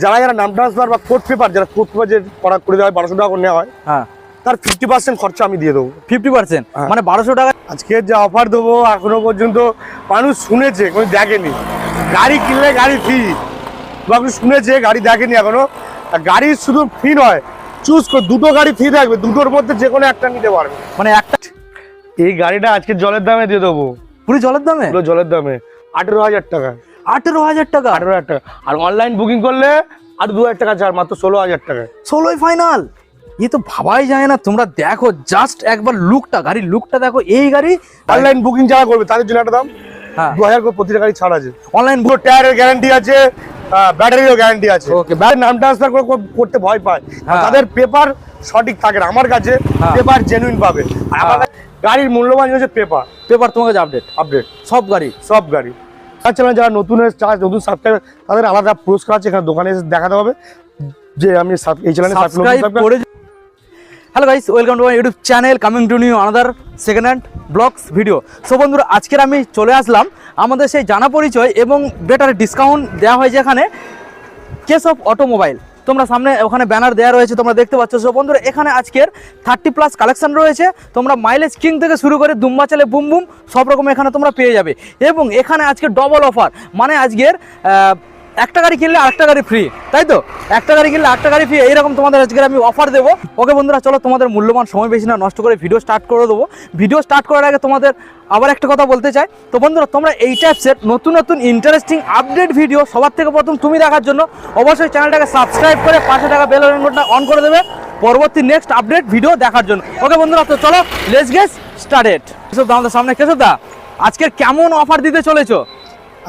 যারা যারা নাম ট্রান্সফার বা কোড পেপার, যারা কোড পেপার যে করা করে দেওয়া হয় 1200 টাকা করে নেওয়া হয়, হ্যাঁ, তার 50% খরচা আমি দিয়ে দেবো। 50%? মানে 1200 টাকা। আজকে যে অফার দেবো এখনো পর্যন্ত মানুষ শুনেছে, কোনো দেখেনি। গাড়ি কিনলে গাড়ি ফ্রি, আপনি শুনেছে, গাড়ি দেখেনি এখনো। গাড়ি শুধু ফ্রি নয়, চুজ করে দুটো গাড়ি ফ্রি থাকবে, দুটোর মধ্যে যে কোনো একটা নিতে পারবে। মানে একটা এই গাড়িটা আজকে জলের দামে দিয়ে দেবো। পুরো জলের দামে? পুরো জলের দামে 18,000 টাকা। 18,000 টাকা? 18,000 টাকা। আর অনলাইন বুকিং করলে আর 2,000 টাকা ছাড়, মাত্র 16,000 টাকা। 16ই ফাইনাল? ये তো ভাবাই যায় না। তোমরা দেখো জাস্ট একবার লুকটা, গাড়ির লুকটা দেখো। এই গাড়ি অনলাইন বুকিং যারা করবে তাদের জন্য একটা দাম, 2,000 করে প্রতিটা গাড়ি ছাড় আছে। অনলাইন পুরো টায়ারের গ্যারান্টি আছে, ব্যাটারিরও গ্যারান্টি আছে। ওকে, নাম ট্রান্সফার করতে ভয় পায়, তাদের পেপার সঠিক থাকে না। আমার কাছে পেপার জেনুইন পাবে। আর আমার গাড়ির মূল্যবান হচ্ছে পেপার। পেপার তোমার কাছে আপডেট সব গাড়ি। চ্যানেল যারা নতুন নতুন সাবস্ক্রাইবার, তাদের আলাদা পুরস্কার আছে, এখানে দোকানে এসে দেখাতে হবে যে আমি এই চ্যানেলে সাবস্ক্রাইব করে। Hello guys, welcome to my YouTube channel, coming to new another second hand blogs video. So বন্ধুরা, আজকের আমি চলে আসলাম আমাদের সেই জানা পরিচয় এবং বেটার ডিসকাউন্ট দেওয়া হয় যেখানে কেশব অটোমোবাইল। তোমরা সামনে ওখানে ব্যানার দেওয়া রয়েছে, তোমরা দেখতে পাচ্ছ। সো বন্ধুরা, এখানে আজকের 30+ কালেকশন রয়েছে। তোমরা মাইলেজ কিং থেকে শুরু করে দুম্বা চালে বুম বুম সব রকম এখানে তোমরা পেয়ে যাবে। এবং এখানে আজকে ডবল অফার, মানে আজকের একটা গাড়ি কিনলে আরেকটা গাড়ি ফ্রি, তাই তো? একটা গাড়ি কিনলে আরেকটা গাড়ি ফ্রি, এইরকম তোমাদের আজকে আমি অফার দেবো। ওকে বন্ধুরা, চলো তোমাদের মূল্যবান সময় বেশি না নষ্ট করে ভিডিও স্টার্ট করে দেবো। ভিডিও স্টার্ট করার আগে তোমাদের আবার একটা কথা বলতে চাই। তো বন্ধুরা, তোমরা এই টাইপসের নতুন নতুন ইন্টারেস্টিং আপডেট ভিডিও সবার থেকে প্রথম তুমি দেখার জন্য অবশ্যই চ্যানেলটাকে সাবস্ক্রাইব করে পাশে টাকা বেল আইকনটা অন করে দেবে পরবর্তী নেক্সট আপডেট ভিডিও দেখার জন্য। ওকে বন্ধুরা, তো চলো লেটস গেট স্টার্টেড। কেশব দা, আমাদের সামনে কেশব দা, আজকের কেমন অফার দিতে চলেছো?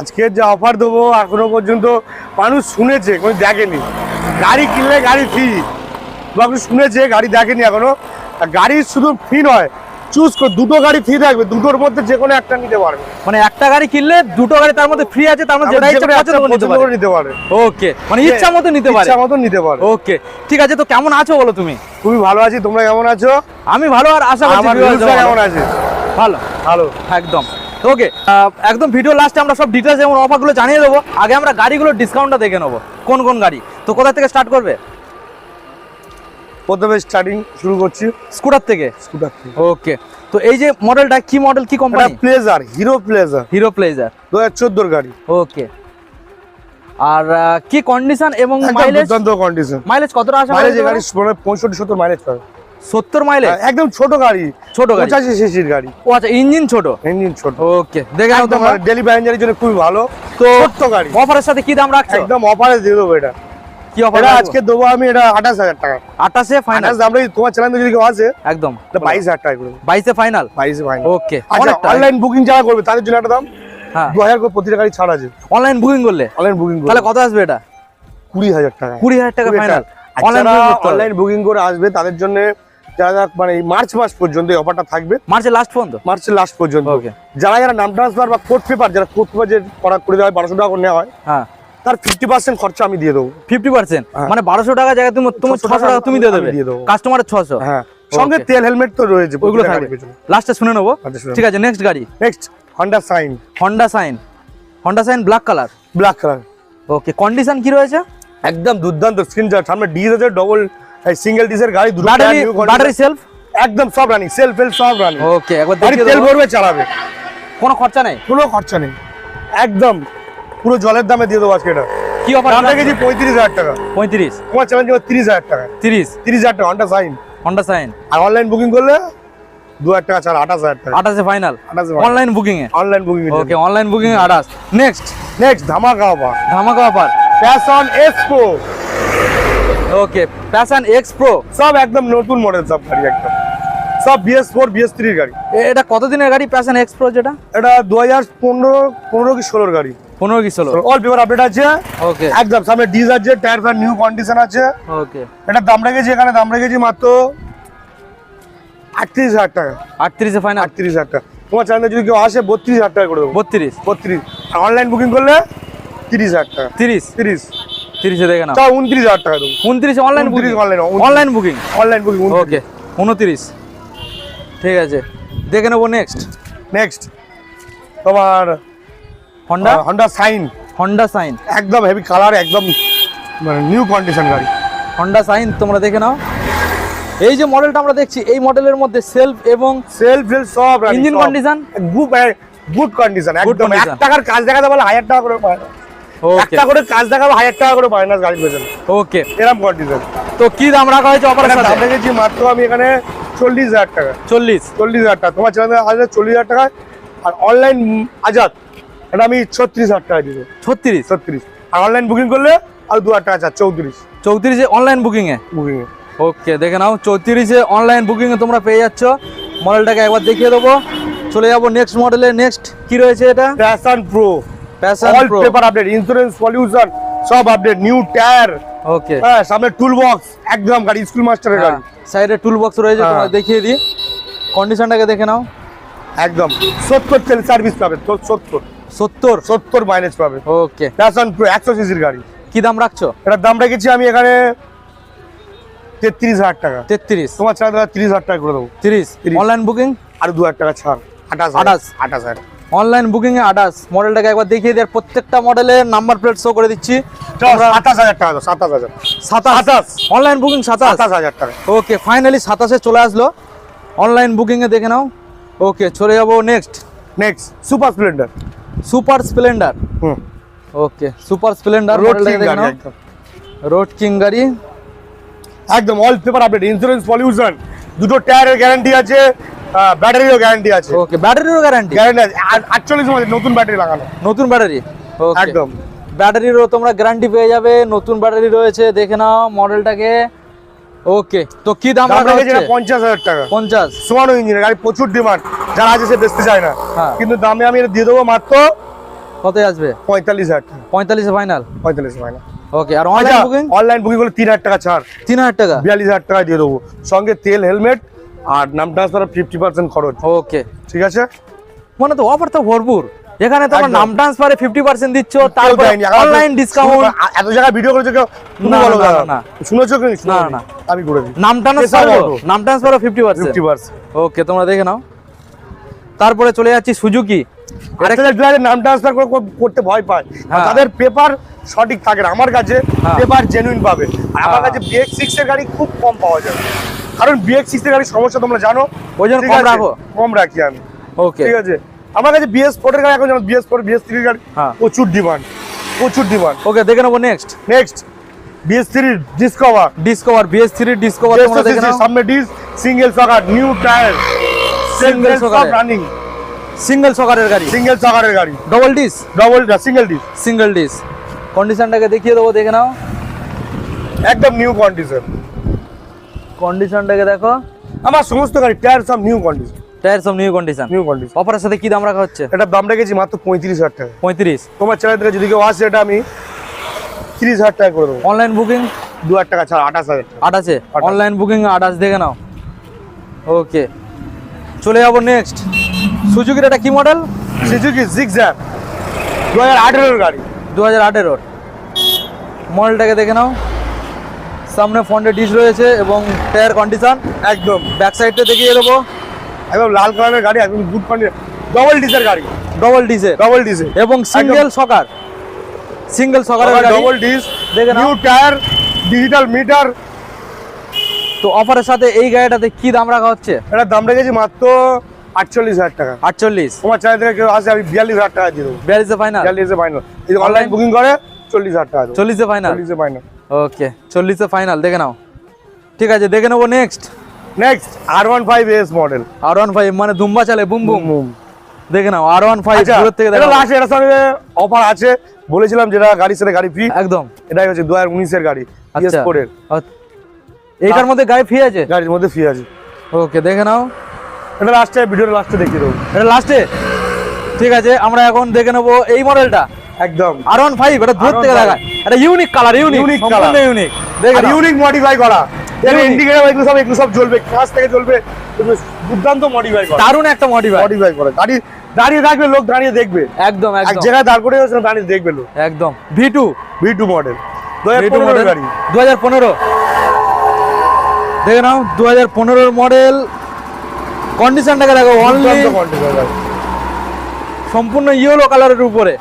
আজকে যে অফার দেবো এখনো পর্যন্ত মানুষ শুনেছে, কোনো দেখেনি। গাড়ি কিনলে গাড়ি ফ্রি, আপনি শুনেছে, গাড়ি দেখেনি এখনো। গাড়ি শুধু ফ্রি নয়, চুজ করে দুটো গাড়ি ফ্রি থাকবে, দুটোর মধ্যে যে কোনো একটা নিতে পারবে। মানে একটা গাড়ি কিনলে দুটো গাড়ি তার মধ্যে ফ্রি আছে, তার মধ্যে যেটা ইচ্ছা পছন্দ করে নিতে পারে। ওকে, মানে ইচ্ছা মতো নিতে পারে। ওকে, ঠিক আছে। তো কেমন আছো বলো তুমি? খুবই ভালো আছি, তোমরা কেমন আছো? আমি ভালো, আর আশা করছি কেমন আছে? ভালো একদম। ওকে, একদম ভিডিও লাস্টে আমরা সব ডিটেইলস এবং অফারগুলো জানিয়ে দেবো। আগে আমরা গাড়িগুলোর ডিসকাউন্টটা দেখে নেবো, কোন কোন গাড়ি। তো কোথা থেকে স্টার্ট করবে? প্রথমে স্টার্টিং শুরু করছি স্কুটার থেকে। ওকে, তো এই যে মডেলটা কি মডেল, কি কোম্পানি? প্লেজার, হিরো প্লেজার 2014 গাড়ি। ওকে, আর কি কন্ডিশন এবং মাইলেজ? দুর্দান্ত কন্ডিশন। মাইলেজ কতটা আসে? মাইলেজ গাড়ি 65-70 মাইলেজ পাবে। 70 মাইলেজ? একদম ছোট গাড়ি, 85 সিসির গাড়ি। ও আচ্ছা, ইঞ্জিন ছোট। ওকে, দেখে নাও তোমরা, ডেলি প্যাসেঞ্জারের জন্য খুবই ভালো। তো ছোট গাড়ি। অফারের সাথে কি দাম রাখছো? একদম অফারে দিয়ে দেবো। এটা কি অফার? এটা আজকে দেবো আমি, এটা 28,000 টাকা। 28 ফাইনাল? আমরা তোমার চ্যানেল যদি কেউ আসে একদম 22,000 টাকা করে। 22 ফাইনাল? 22 ফাইনাল। ওকে, অনলাইন বুকিং যারা করবে তাদের জন্য একটা দাম, 2,000 করে প্রতিটা গাড়ি ছাড় আছে। অনলাইন বুকিং করলে? তাহলে কত আসবে এটা? 20,000 টাকা। 20,000 টাকা ফাইনাল। অনলাইন বুকিং করে আসবে তাদের জন্য যারা মানে মার্চ মাস পর্যন্ত এই অফারটা থাকবে। মার্চের লাস্ট পর্যন্ত। যারা যারা নাম ট্রান্সফার বা কোড পেপার, যারা কোড পেপার যে করে দেওয়া হয় 1200 টাকা করে নেওয়া হয়, তার 50% খরচা আমি দিয়ে দেবো। 50%? মানে 1200 টাকা জায়গায় তুমি 600 টাকা তুমি দিয়ে দেবে কাস্টমারের। 600? হ্যাঁ, সঙ্গে তেল হেলমেট তো রয়েছে, ওইগুলো থাকবে। লাস্টে শুনে নেবো, ঠিক আছে। নেক্সট গাড়ি, হন্ডা সাইন ব্ল্যাক কালার। ওকে, কন্ডিশন কি রয়েছে? একদম দুর্দান্ত। স্ক্রিন সামনে ডিজ আছে, ডবল সিঙ্গেল ডিজের গাড়ি, দুটো ব্যাটারি সেলফ একদম সব রানিং, সেলফ সব রানিং। ওকে, একবার দেখি। তেল ভরবে, চালাবে, কোনো খরচা নেই? কোনো খরচা নেই, একদম পুরো জলের দামে দিয়ে দেবো আজকে। এটা কি অফার? দাম রেখেছি 35,000 টাকা। 35? তোমার চ্যালেঞ্জ 30,000 টাকা। 30,000 টাকা হন্ডা সাইন। আর অনলাইন বুকিং করলে 2,000 টাকা ছাড়, 28,000 টাকা। 28 ফাইনাল অনলাইন বুকিং এ? ওকে, অনলাইন বুকিং এ 28। নেক্সট ধামাকা অফার প্যাশন এক্স প্রো। ওকে, প্যাশন এক্স প্রো সব একদম নতুন মডেল, সব গাড়ি একদম সব BS4 BS3 গাড়ি। এটা কত দিনের গাড়ি প্যাশন এক্স প্রো? যেটা এটা 2015 কি 16 গাড়ি। 15 কি 16? অল পেপার আপডেট আছে। ওকে, একদম সামনে ডিজ আছে, টায়ার ফ্যান নিউ কন্ডিশন আছে। ওকে, এটা দাম রেখেছি, এখানে দাম রেখেছি মাত্র 38,000 টাকা। 38 এ ফাইনাল? 38,000 টাকা। তোমার চ্যানেলে যদি কেউ আসে 32,000 টাকা করে দেবো। 32। আর অনলাইন বুকিং করলে 30,000 টাকা। 30 এ দেখে নাও, 29,000 টাকা দেবো। 29 online booking? Online booking. Okay, 29। ঠিক আছে, দেখে নেবো। নেক্সট তোমার হন্ডা সাইন। একদম হেভি কালার, একদম মানে নিউ কন্ডিশন গাড়ি। হন্ডা সাইন তোমরা দেখে নাও। এই যে মডেলটা আমরা দেখছি, এই মডেলের মধ্যে সেলফ এবং সেলফ সব ইঞ্জিন কন্ডিশন গুড কন্ডিশন, একদম। condition। 1 টাকার কাজ দেখাতে বলে 1000 টাকা করে পায়, ওকে 1 টাকা করে কাজ দেখাবে 1000 টাকা করে পায় না গাড়ি পেছনে, ওকে। এরকম কন্ডিশন। তো কি দাম রাখা হয়েছে অফারের সাথে? দাম রেখেছি মাত্র আমি এখানে 40000 টাকা। 40,000 টাকা তোমার চ্যানেলে আসবে 40000 টাকা। আর অনলাইন আজাদ এটা আমি 36000 টাকা দিব। 36 আর অনলাইন বুকিং করলে আর 2000 টাকা চার্জ। 34 অনলাইন বুকিং এ ওকে দেখে নাও। 34 অনলাইন বুকিং এ তোমরা পেয়ে যাচ্ছ। মডেলটাকে একবার দেখিয়ে দেবো। চলে যাবো নেক্সট মডেলে। নেক্সট কি রয়েছে? এটা passion pro. All paper update, insurance, pollution সব আপডেট, নিউ টায়ার। ওকে হ্যাঁ, সামনে টুল বক্স, একদম গাড়ি স্কুল মাস্টারের গাড়ি। সাইডে টুল বক্স রয়েছে, তোমরা দেখিয়ে দিই। কন্ডিশনটাকে দেখে নাও। একদম 70 তেল সার্ভিস পাবে। 70 মাইলেজ পাবে। ওকে প্যাশন প্রো 100 সিসির গাড়ি। কি দাম রাখছো? এটার দাম রেখেছি আমি এখানে 33000 টাকা। 33 তোমার চ্যানেলে 30000 টাকা করে দেবো। 30 অনলাইন বুকিং আর 2000 টাকা ছাড়। 28000 অনলাইন বুকিং এ 28। মডেলটাকে একবার দেখিয়ে দেয়। প্রত্যেকটা মডেলের নাম্বার প্লেট শো করে দিচ্ছি। 27000 টাকা দাও। 27 অনলাইন বুকিং 27000 টাকা। ওকে ফাইনালি 27 চলে আসলো অনলাইন বুকিং এ দেখে নাও। ওকে চলে যাবো next super splendor. Okay super splendor মডেলটাকে দেখে নাও। রোড কিং গাড়ি, একদম all paper update, insurance, pollution, দুটো টায়ারের গ্যারান্টি আছে, ব্যাটারিরও গ্যারান্টি আছে। ওকে ব্যাটারিরও গ্যারান্টি আছে 48 মাসের নতুন ব্যাটারি লাগানো। নতুন ব্যাটারি একদম ব্যাটারিরও তোমরা গ্যারান্টি পেয়ে যাবে। নতুন ব্যাটারি রয়েছে, দেখে নাও মডেলটাকে। ওকে তো কি দাম রাখা হচ্ছে? 50000 টাকা। 50 সোয়ানো ইঞ্জিনের গাড়ি, প্রচুর ডিমান্ড, যারা আছে সে বেচতে চায় না, কিন্তু দামে আমি এটা দিয়ে দেবো মাত্র কত আসবে? 45000 টাকা। 45 ফাইনাল। 45 ফাইনাল। ওকে আর অনলাইন বুকিং? অনলাইন বুকিং করলে 3000 টাকা ছাড়। 3000 টাকা 42000 টাকা দিয়ে দেবো, সঙ্গে তেল, হেলমেট আর নাম ট্রান্সফার 50% খরচ। ওকে ঠিক আছে, মানে তো অফার তো ভরপুর। এখানে তোমার নাম ট্রান্সফারে 50% দিচ্ছ, তারপর অনলাইন ডিসকাউন্ট। এত জায়গা ভিডিও করেছো কেউ? তুমি বলো না, শুনেছো কি? না আমি করে দিই। নাম ট্রান্সফারে 50%। ওকে তোমরা দেখে নাও। তারপরে চলে যাচ্ছি সুজুকি। আরেকটা যাদের নাম ট্রান্সফার করতে ভয় পায়, তাদের পেপার সঠিক থাকে না। আমার কাছে পেপার জেনুইন পাবে। আর আমার কাছে BX6 এর গাড়ি খুব কম পাওয়া যায়, কারণ BX6 এর গাড়ির সমস্যা তোমরা জানো, ওই জন্য কম রাখি আমি। ওকে ঠিক আছে, আমার কাছে BS4 এর গাড়ি, এখন যেমন BS4, BS3 এর গাড়ি প্রচুর ডিমান্ড। ওকে দেখে নেবো। Next BS3 discover BS3 discover তোমরা দেখে নাও। সামনে ডিস্ক, সিঙ্গেল সকার, নিউ টায়ার, সিঙ্গেল সকার রানিং, সিঙ্গেল সকারের গাড়ি, ডবল ডিস্ক, সিঙ্গেল ডিস্ক। কন্ডিশনটাকে দেখিয়ে দেবো, দেখে নাও। একদম নিউ কন্ডিশনটাকে দেখো। আমার সমস্ত গাড়ি টায়ার সব নিউ কন্ডিশন। অফারের সাথে কি দাম রাখা হচ্ছে? এটা দাম রেখেছি মাত্র 35000 টাকা। 35। তোমার চ্যানেল থেকে যদি কেউ আসে, এটা আমি 30000 টাকা করে দেবো। অনলাইন বুকিং 2000 টাকা ছাড়। 28000 অনলাইন বুকিং 28 দেখে নাও। ওকে চলে যাবো নেক্সট। সুজুকির এটা কি মডেল? সুজুকি জিগজ্যাগ 2018 এর গাড়ি। 2018 মডেলটাকে দেখে নাও। সামনে ফ্রন্টে ডিশ রয়েছে এবং টায়ার কন্ডিশন একদম। ব্যাক সাইডটা দেখিয়ে দেবো। একদম লাল কালারের গাড়ি, একদম গুড কন্ডিশন। ডবল ডিজের গাড়ি, ডবল ডিজে এবং সিঙ্গেল সকারের গাড়ি, ডবল ডিজ, দেখে নাও। New tyre, digital meter. তো অফারের সাথে এই গাড়িটাতে কি দাম রাখা হচ্ছে? এটা দাম রেখেছি মাত্র 48000 টাকা। 48। তোমার চ্যানেল থেকে কেউ আসে, আমি 42000 টাকা দিয়ে দেবো। 42 এ ফাইনাল। 42 এ ফাইনাল। যদি অনলাইন বুকিং করে 40000 টাকা দেবো। 40 এ ফাইনাল। ওকে 40 এ ফাইনাল দেখে নাও। ঠিক আছে দেখে নেবো। Next R15S model. R15 মানে দুম্বা চালে বুম বুম। দেখে নাও R15 দূর থেকে দেখো। এটা লাস্ট, এর সঙ্গে অফার আছে, বলেছিলাম যেটা গাড়ির সাথে গাড়ি ফ্রি। একদম এটাই হচ্ছে 2019 এর গাড়ি, PS4 এর। এইটার মধ্যে গাড়ি ফ্রি আছে? গাড়ির মধ্যে ফ্রি আছে। ওকে দেখে নাও। এটা লাস্টে, ভিডিওর লাস্টে দেখিয়ে দেবো। এটা লাস্টে? ঠিক আছে আমরা এখন দেখে নেবো এই মডেলটা। একদম R15 এটা দূর থেকে দেখায়। এটা ইউনিক কালার, ইউনিক দেখে ইউনিক মডিফাই করা। এর ইন্ডিকেটর এগুলো সব জ্বলবে, কাঁচ থেকে জ্বলবে, দুর্দান্ত মডিফাই করা, দারুণ একটা মডিফাই করা। গাড়ি দাঁড়িয়ে থাকবে, লোক দাঁড়িয়ে দেখবে। একদম এক জায়গায় দাঁড় করে দাঁড়িয়ে দেখবে লোক। একদম V2 মডেল 2015 গাড়ি। 2015 দেখে নাও। 2015 মডেল। কন্ডিশনটাকে দেখো, অনলি সম্পূর্ণ ইয়েলো কালারের উপরে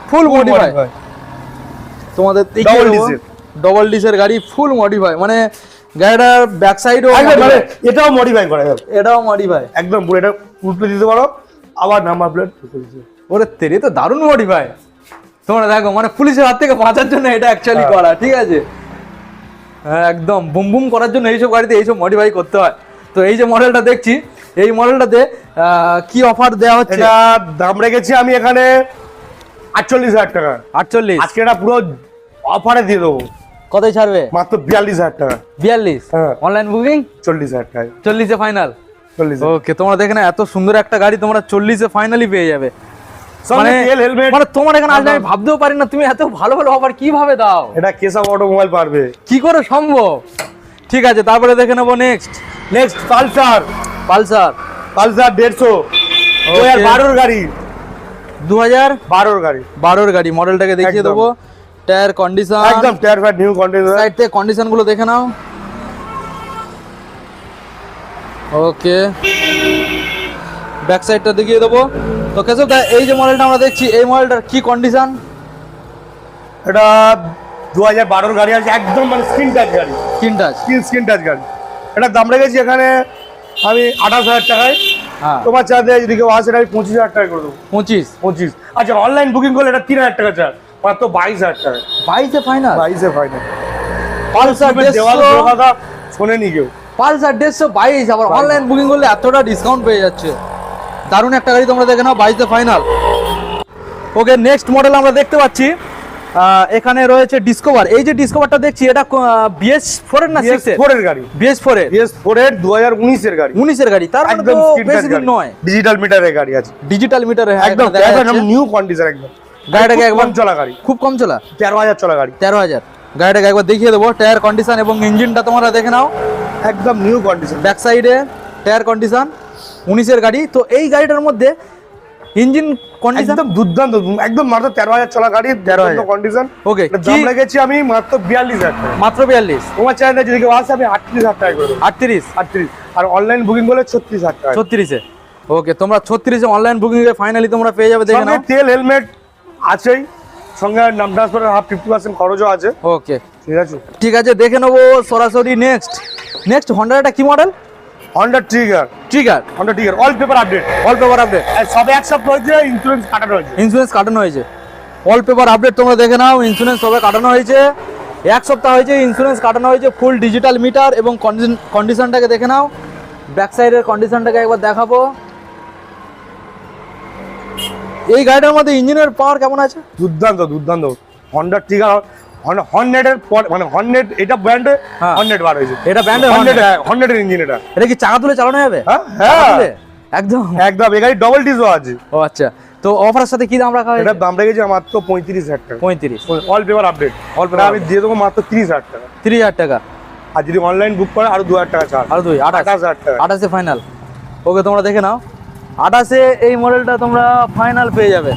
ফুল মডিফাই। তোমাদের ডবল ডিসের গাড়ি, ফুল মডিফাই, মানে গাড়িটার ব্যাক সাইডও মানে এটাও মডিফাই করা যাবে, এটাও মডিফাই একদম পুরো। এটা উল্টে দিতে পারো, আবার নাম্বার প্লেট। ওরে তেরে তো দারুণ মডিফাই। তোমরা দেখো, মানে পুলিশের হাত থেকে বাঁচার জন্য এটা অ্যাকচুয়ালি করা, ঠিক আছে? একদম বুম বুম করার জন্য এইসব গাড়িতে এইসব মডিফাই করতে হয়। তো এই যে মডেলটা দেখছি, এই মডেলটাতে কি অফার দেওয়া হচ্ছে? এটা দাম রেখেছি আমি এখানে 48,000 টাকা। 48? আজকে এটা পুরো অফারে দিয়ে দেবো। কতই ছাড়বে? মাত্র 42,000 টাকা। 42? হ্যাঁ। অনলাইন বুকিং 40,000 টাকা। 40-এ ফাইনাল? 40। ওকে, তোমরা দেখে না, এত সুন্দর একটা গাড়ি তোমরা 40-এ ফাইনালি পেয়ে যাবে। মানে তেল হেলমেট, মানে তোমার এখানে আসলে আমি ভাবতেও পারি না তুমি এত ভালো ভালো অফার কিভাবে দাও। এটা কেশব অটোমোবাইল পারবে, কি করে সম্ভব? ঠিক আছে, তারপরে দেখে নেবো নেক্সট পালসার। পালসার 150 2012 গাড়ি, 2012 গাড়ি। মডেলটাকে দেখিয়ে দেবো। টায়ার কন্ডিশন একদম tyre fat new condition. Side থেকে কন্ডিশন গুলো দেখে নাও। ওকে, ব্যাক সাইডটা দেখিয়ে দেবো। তো কেশব দা, এই যে মডেলটা আমরা দেখছি, এই মডেলটার কি কন্ডিশন? এটা 2012 গাড়ি আছে, একদম মানে স্ক্রিন টাচ গাড়ি। স্ক্রিন টাচ গাড়ি। এটা দাম রেখেছি এখানে আমি 28,000 টাকায়। হ্যাঁ, তোমার চার্জে যদি কেউ আসে আমি 25,000 টাকা করে দেবো। 25? আচ্ছা, অনলাইন বুকিং করলে এটা 3,000 টাকা চার্জ, মাত্র 22,000 টাকা। 22-এ ফাইনাল? 22-এ ফাইনাল। পালসার কথা শোনেনি কেউ। পালসার 150 আবার অনলাইন বুকিং করলে এতটা ডিসকাউন্ট পেয়ে যাচ্ছে। দারুণ একটা গাড়ি, তোমরা দেখে নাও। 22-এ ফাইনাল। ওকে, নেক্সট মডেল আমরা দেখতে পাচ্ছি এখানে রয়েছে ডিসকভার। এই যে ডিসকভারটা দেখছি, এটা BS4 এর না 6 এর গাড়ি? BS4 এর 2019 এর গাড়ি। 19 এর গাড়ি, তার মানে তো বেশি দিন নয়। ডিজিটাল মিটারের গাড়ি আছে। ডিজিটাল মিটারে একদম নিউ কন্ডিশন। একদম গাড়িটাকে একদম চলা গাড়ি, খুব কম চলা, 13,000 চলা গাড়ি। 13,000। গাড়িটাকে একবার দেখিয়ে দেবো। টায়ার কন্ডিশন এবং ইঞ্জিনটা তোমরা দেখে নাও, একদম নিউ কন্ডিশন। ব্যাক সাইডে টায়ার কন্ডিশন, 19 এর গাড়ি। তো এই গাড়িটার মধ্যে ইঞ্জিন কন্ডিশন একদম দুর্দান্ত, একদম মাত্র 13,000 চলা গাড়ি, 13,000 কন্ডিশন। ওকে, দাম লেগেছি আমি মাত্র 42,000 টাকা। মাত্র 42? তোমার চাইলে যদি কেউ আসে আমি 38,000 টাকা করে দেবো। 38? আর অনলাইন বুকিং করলে 36,000 টাকা। 36-এ? ওকে, তোমরা 36-এ অনলাইন বুকিং এ ফাইনালি তোমরা পেয়ে যাবে। দেখে নাও, তেল হেলমেট আছেই, সঙ্গে নাম ট্রান্সফারের 50% খরচও আছে। ওকে, ঠিক আছে, দেখে নেবো সরাসরি। নেক্সট হন্ডাটা কি model? Honda trigger. Honda trigger all paper update. সবে এক সপ্তাহ হয়েছে, ইন্স্যুরেন্স কাটানো হয়েছে। অল পেপার আপডেট, তোমরা দেখে নাও। ইন্স্যুরেন্স সবে কাটানো হয়েছে, এক সপ্তাহ হয়েছে ইন্স্যুরেন্স কাটানো হয়েছে। ফুল ডিজিটাল মিটার এবং কন্ডিশনটাকে দেখে নাও। ব্যাক সাইডের কন্ডিশনটাকে একবার দেখাবো। এই গাড়িটার মধ্যে ইঞ্জিনের পাওয়ার কেমন আছে? দুর্দান্ত। হন্ডা ট্রিগার, হর্নেটের মানে হর্নেট, এটা ব্র্যান্ডে হর্নেট বার হয়েছে। এটা ব্র্যান্ডে হর্নেটের ইঞ্জিন। এটা কি চাকা তুলে চালানো যাবে? হ্যাঁ, একদম। এই গাড়ি ডবল ডিসও আছে। ও আচ্ছা, তো অফারের সাথে কি দাম রাখা হয়েছে? এটার দাম রেখেছি মাত্র 35,000 টাকা। 35? All paper update. আমি দিয়ে দেবো মাত্র 30,000 টাকা। 30,000 টাকা। আর যদি অনলাইন বুক করে আরো 2,000 টাকা ছাড়। 28,000 টাকা। 28-এ ফাইনাল। ওকে, তোমরা দেখে নাও। 28-এ এই মডেলটা তোমরা ফাইনাল পেয়ে যাবে।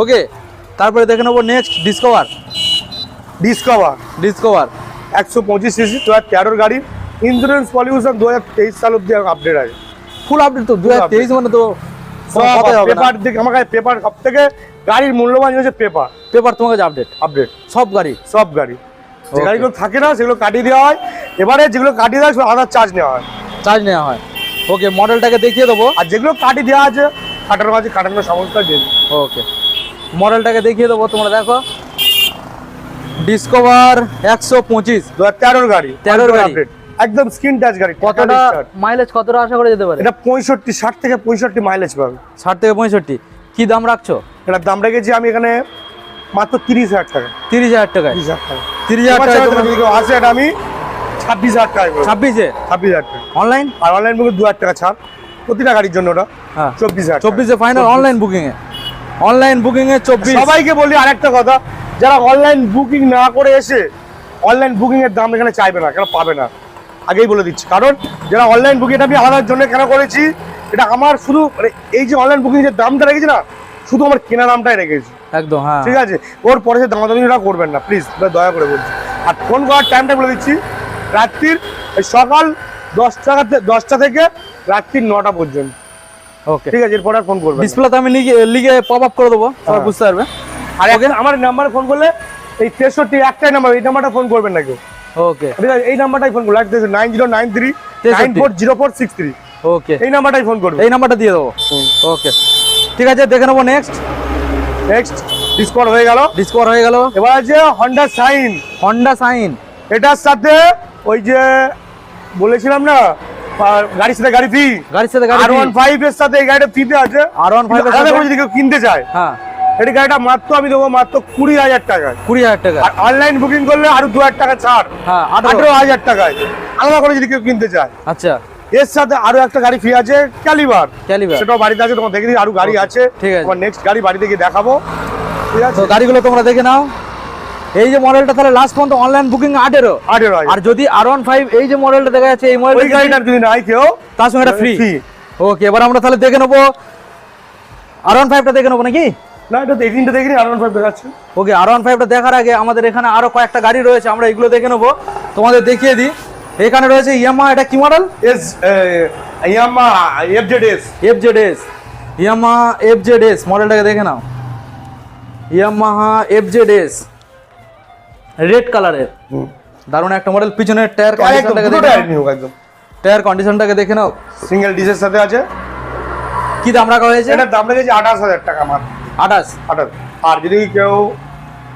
ওকে, তারপরে দেখে নেবো নেক্সট ডিসকভার 125 সিসি 2013 গাড়ি। ইন্স্যুরেন্স পলিউশন 2023 সাল অব্দি আপডেট আছে। ফুল আপডেট তো? 2023 মানে তো পেপার দিকে আমার কাছে পেপার সব থেকে গাড়ির মূল্যবান হচ্ছে পেপার। তোমার কাছে আপডেট সব গাড়ি যে গাড়িগুলো থাকে না সেগুলো কাটিয়ে দেওয়া হয়। এবারে যেগুলো কাটিয়ে দেওয়া হয় আলাদা চার্জ নেওয়া হয়। ওকে, মডেলটাকে দেখিয়ে দেবো। আর যেগুলো কাটিয়ে দেওয়া আছে কাটানোর সমস্যা দিয়ে দেবো। ওকে, মডেলটাকে দেখিয়ে দেবো। তোমরা দেখো, ডিসকভার 125 2013 গাড়ি। একদম স্ক্রিন টাচ গাড়ি। কতটা মাইলেজ কতটা আশা করে যেতে পারে? এটা 60 থেকে 65 মাইলেজ পাবে। 60 থেকে 65। কি দাম রাখছো? এটার দাম রেখেছি আমি এখানে মাত্র 30,000 টাকা। 30,000 টাকা? 30,000 টাকা যদি কেউ আসে এটা আমি 26,000 টাকা। 26-এ? 26,000 টাকা অনলাইন? আর অনলাইন বুকিং 2,000 টাকা ছাড় প্রতিটা গাড়ির জন্য। ওটা 24-এ ফাইনাল অনলাইন বুকিং এ। 24। সবাইকে বলি আরেকটা কথা, যারা অনলাইন বুকিং না করে এসে অনলাইন বুকিং এর দাম এখানে চাইবে না, কেন পাবে না, আগেই বলে দিচ্ছি। কারণ যারা অনলাইন বুকিং, এটা আমি আলাদার জন্য কেন করেছি, এটা আমার শুধু মানে এই যে অনলাইন বুকিং যে দামটা রেখেছি না, শুধু আমার কেনা দামটাই রেখেছি। একদম, হ্যাঁ, ঠিক আছে। ওর পরে সে দামাদামিটা করবেন না প্লিজ, দয়া করে বলছি। আর ফোন করার টাইমটা বলে দিচ্ছি, রাত্রির সকাল 10টা থেকে রাত্রির 9টা পর্যন্ত। ওকে, ঠিক আছে, এরপর আর ফোন করবেন। ডিসপ্লেতে আমি লিখে পপ আপ করে দেবো, সবাই বুঝতে পারবে। আর আমার নাম্বারে ফোন করলে এই 63 একটাই নাম্বার, এই নাম্বারটা ফোন করবেন না কেউ। ওকে, এই নাম্বারটাই ফোন করুন, 9093 940463। ওকে, এই নাম্বারটাই ফোন করবেন, এই নাম্বারটা দিয়ে দেবো। ওকে ঠিক আছে, দেখে নেবো নেক্সট। ডিসকভার হয়ে গেল, ডিসকভার হয়ে গেল। এবার আছে হন্ডা সাইন। হন্ডা সাইন, এটার সাথে ওই যে বলেছিলাম না গাড়ির সাথে গাড়ি ফ্রি, গাড়ির সাথে গাড়ি R15 এর সাথে এই গাড়িটা ফ্রিতে আছে। R15 এর সাথে যদি কেউ কিনতে চায়, হ্যাঁ এই গাড়িটা মাত্র আমি দেবো মাত্র 20,000 টাকায়। 20,000 টাকা। আর অনলাইন বুকিং করলে আরো 2,000 টাকা ছাড়, হ্যাঁ 18,000 টাকায় আলাদা করে যদি কেউ কিনতে চায়। আচ্ছা, এর সাথে আরো একটা গাড়ি ফ্রি আছে, ক্যালিবার। ক্যালিবার সেটাও বাড়িতে আছে, তোমার দেখে দিই। আরো গাড়ি আছে, ঠিক আছে, তোমার নেক্সট গাড়ি বাড়িতে গিয়ে দেখাবো। ঠিক আছে, তো গাড়িগুলো তোমরা দেখে নাও। এই যে মডেলটা তাহলে লাস্ট পর্যন্ত অনলাইন বুকিং 18, আর যদি R15 এই যে মডেলটা দেখা যাচ্ছে, এই মডেলটা ওই গাড়িটা যদি নাই কেউ, তার সঙ্গে এটা ফ্রি। ওকে, এবার আমরা তাহলে দেখে নেবো R15টা দেখে নেবো নাকি? না, এটা তো এখানটা দেখিনি, R15 দেখাচ্ছে। ওকে, R15টা দেখার আগে আমাদের এখানে আরো কয়েকটা গাড়ি রয়েছে, আমরা এগুলো দেখে নেবো, তোমাদের দেখিয়ে দিই। এখানে রয়েছে ইয়ামাহা, এটা কি model? Yamaha FZS, Yamaha FZS মডেলটাকে দেখে নাও। ইয়ামাহা FZS রেড কালারের, দারুণ একটা মডেল। পিছনের টায়ার কন্ডিশনটাকে দেখে নাও, টায়ার কন্ডিশনটাকে দেখে নাও। সিঙ্গেল ডিসের সাথে আছে। কি দাম রাখা হয়েছে? এটার দাম রেখেছে 28,000 টাকা মাত্র। 28। আর যদি কেউ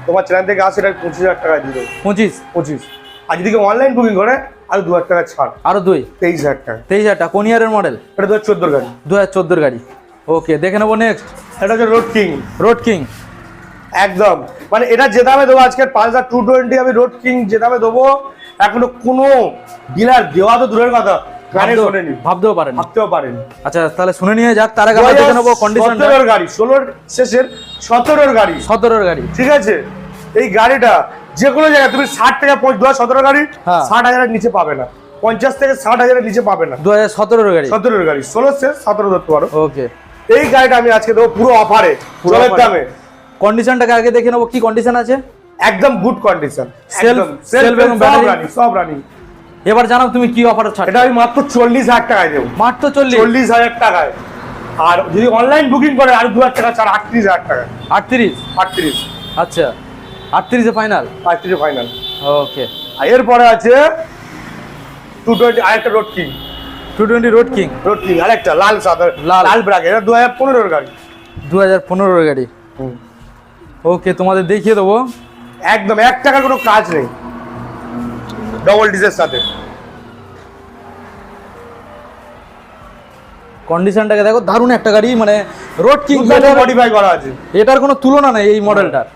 তোমার চ্যানেল থেকে আসে, এটা 25,000 টাকা দিয়ে দেবে। 25। আর যদি কেউ অনলাইন বুকিং করে আরো 2,000 টাকা ছাড়, আরো 23,000 টাকা। 23,000 টাকা। কোন ইয়ারের মডেল? এটা 2014 গাড়ি। 2014 গাড়ি। ওকে, দেখে নেবো নেক্সট। এটা হচ্ছে রোড কিং একদম, মানে এটা যে দামে দেবো আজকে পালসার 220, আমি রোড কিং যে দামে দেবো এখনো কোনো ডিলার দেওয়া তো দূরের কথা, ভাবতেও পারেন। আচ্ছা, তাহলে শুনে নিয়ে যাক। তার আগে আমরা দেখে নেবো কন্ডিশন। 17 গাড়ি, 16 শেষের 17 গাড়ি। 17 গাড়ি, ঠিক আছে। এই গাড়িটা যে কোনো জায়গায় তুমি 60 টাকা 17 গাড়ি 60,000 নিচে পাবে না, 50 থেকে 60,000 নিচে পাবে না। 2017 গাড়ি, 17 গাড়ি, 16 শেষ 17 ধরতে পারো। ওকে, এই গাড়িটা আমি আজকে দেবো পুরো অফারে, জলের দামে। কন্ডিশনটাকে আগে দেখে নেবো, কি কন্ডিশন আছে? একদম গুড কন্ডিশন, সেলফ এবং ব্যাটারি সব রানিং। এবার জানাও তুমি কি অফার ছাড়? এটা আমি মাত্র 40,000 টাকায় দেবো, মাত্র 40,000 টাকায়। আর যদি অনলাইন বুকিং করে আরো 2,000 টাকা ছাড়, 38,000 টাকা। 38। আচ্ছা, 38 এ ফাইনাল। 38 ফাইনাল। ওকে, আর এরপরে আছে 220, আরেকটা রোড কিং। 220 রোড কিং আরেকটা লাল সাদা লাল ব্র্যাক। এটা 2015 গাড়ি। 2015 গাড়ি। ওকে, তোমাদের দেখিয়ে দেবো। একদম 1 টাকার কোনো কাজ নেই, ডবল ডিসের সাথে। কন্ডিশনটাকে দেখো, দারুণ একটা গাড়ি, মানে রোড কিং মডিফাই করা আছে, এটার কোনো তুলনা নেই এই মডেলটার।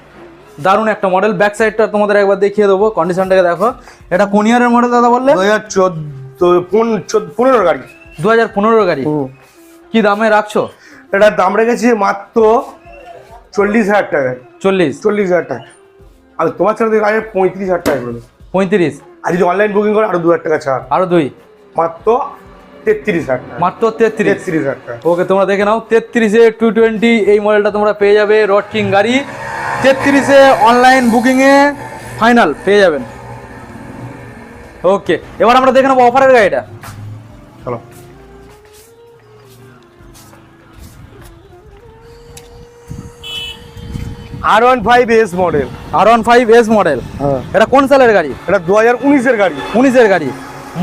দারুণ একটা মডেল। ব্যাক সাইডটা তোমাদের একবার দেখিয়ে দেবো, কন্ডিশনটাকে দেখো। এটা কোন ইয়ারের মডেল দাদা বললে? 2015 গাড়ি। 2015 গাড়ি। কি দামে রাখছো? এটার দাম রেখেছি মাত্র 40,000 টাকায়। 40,000 টাকা। আর তোমার চ্যানেল থেকে 35,000 টাকা করে। 35। আর যদি অনলাইন বুকিং করে আরো 2,000 টাকা ছাড়, আরো 2, মাত্র 33,000 টাকা। মাত্র 33,000 টাকা। ওকে, তোমরা দেখে নাও। 33-এ 220 এই মডেলটা তোমরা পেয়ে যাবে, রড কিং গাড়ি। 33-এ অনলাইন বুকিংয়ে ফাইনাল পেয়ে যাবেন। ওকে, এবার আমরা দেখে নেবো অফারের গাড়িটা। চলো। R15S model. R15S model. এটা কোন সালের গাড়ি? এটা 2019 এর গাড়ি। 19 এর গাড়ি।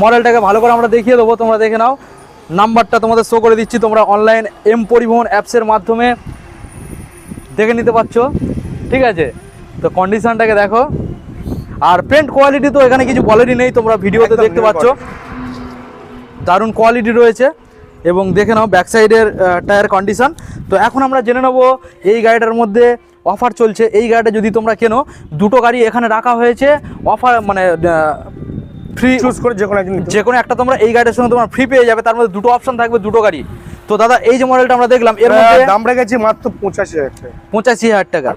মডেলটাকে ভালো করে আমরা দেখিয়ে দেবো, তোমরা দেখে নাও। নাম্বারটা তোমাদের শো করে দিচ্ছি, তোমরা অনলাইন এম পরিবহন অ্যাপসের মাধ্যমে দেখে নিতে পারছো। ঠিক আছে, তো কন্ডিশনটাকে দেখো। আর পেন্ট কোয়ালিটি তো এখানে কিছু বলেরই নেই, তোমরা ভিডিওতে দেখতে পাচ্ছ। দারুণ কোয়ালিটি রয়েছে। এবং দেখে নাও ব্যাক সাইডের টায়ার কন্ডিশন। তো এখন আমরা জেনে নেবো এই গাড়িটার মধ্যে অফার চলছে। এই গাড়িটা যদি তোমরা কেনো, দুটো গাড়ি এখানে রাখা হয়েছে অফার, মানে ফ্রি চুজ করে যে কোনো একটা তোমরা এই গাড়ির সঙ্গে তোমরা ফ্রি পেয়ে যাবে। তার মধ্যে দুটো অপশন থাকবে, দুটো গাড়ি। তো দাদা, এই যে মডেলটা আমরা দেখলাম, এর মধ্যে দাম রেখেছি মাত্র 85,000 টাকা। 85,000 টাকা।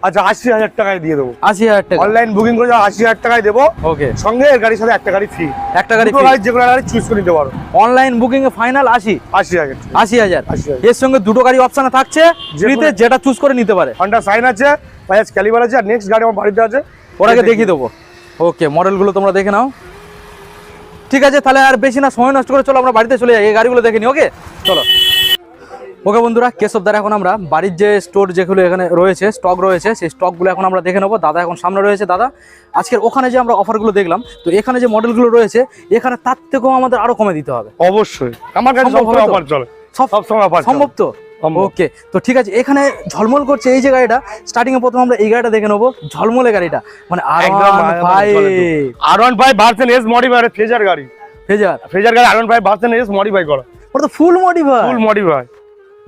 আচ্ছা, 80,000 টাকায় দিয়ে দেবো। 80,000 টাকা অনলাইন বুকিং করে 80,000 টাকায় দেবো। ওকে, সঙ্গে এর গাড়ির সাথে একটা গাড়ি ফ্রি। একটা গাড়ি ফ্রি, যে কোনো গাড়ি চুজ করে নিতে পারো। অনলাইন বুকিং এ ফাইনাল 80,000। এর সঙ্গে দুটো গাড়ি অপশনে থাকছে ফ্রিতে, যেটা চুজ করে নিতে পারে। হন্ডা সাইন আছে, বাজাজ ক্যালিবার আছে, আর নেক্সট গাড়ি আমার বাড়িতে আছে, ওটাকে দেখিয়ে দেবো। ওকে, মডেলগুলো তোমরা দেখে নাও। ঠিক আছে, তাহলে আর বেশি না সময় নষ্ট করে চলো আমরা বাড়িতে চলে যাই, এই গাড়িগুলো দেখে নিই। ওকে, চলো। ওকে বন্ধুরা, কেশব দার এখন আমরা বাড়ির যে স্টোর যেগুলো এখানে রয়েছে, স্টক রয়েছে, সেই স্টকগুলো এখন আমরা দেখে নেবো। দাদা এখন সামনে রয়েছে। দাদা, আজকের ওখানে যে আমরা অফারগুলো দেখলাম, তো এখানে যে মডেলগুলো রয়েছে এখানে তার থেকেও আমাদের আরো কমে দিতে হবে। অবশ্যই, আমার কাছে সব অফার চলে, সব সময় অফার সম্ভব তো? ওকে, তো ঠিক আছে। এখানে ঝলমল করছে এই যে গাড়িটা, স্টার্টিং এ প্রথম আমরা এই গাড়িটা দেখে নেবো, ঝলমলে গাড়িটা, মানে R15 ভার্সন এস মডিফাই, ফ্রেজার গাড়ি, ফ্রেজার গাড়ি R15 ভার্সন এস মডিফাই করা, ওটা তো ফুল মডিফাই, ফুল মডিফাই।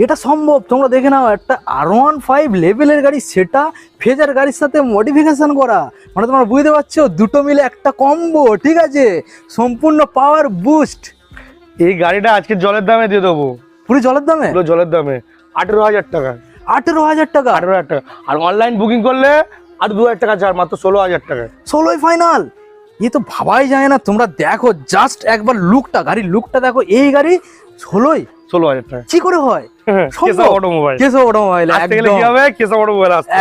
এটা সম্ভব? তোমরা দেখে নাও, একটা R15 লেভেলের গাড়ি, সেটা ফ্রেজার গাড়ির সাথে মডিফিকেশন করা, মানে তোমরা বুঝতে পারছো, দুটো মিলে একটা কম্বো, ঠিক আছে, সম্পূর্ণ পাওয়ার বুস্ট। এই গাড়িটা আজকে জলের দামে দিয়ে দেবো, পুরো জলের দামে, পুরো জলের দামে 18,000 টাকা, 18,000 টাকা, 18,000 টাকা। আর অনলাইন বুকিং করলে আর 2,000 টাকা ছাড়, মাত্র 16,000 টাকা, 16ই ফাইনাল। এ তো ভাবাই যায় না। তোমরা দেখো জাস্ট একবার লুকটা, গাড়ির লুকটা দেখো, এই গাড়ি 16,000 টাকা কি করে হয়? কেশব অটোমোবাইল, কেশব অটোমোবাইল,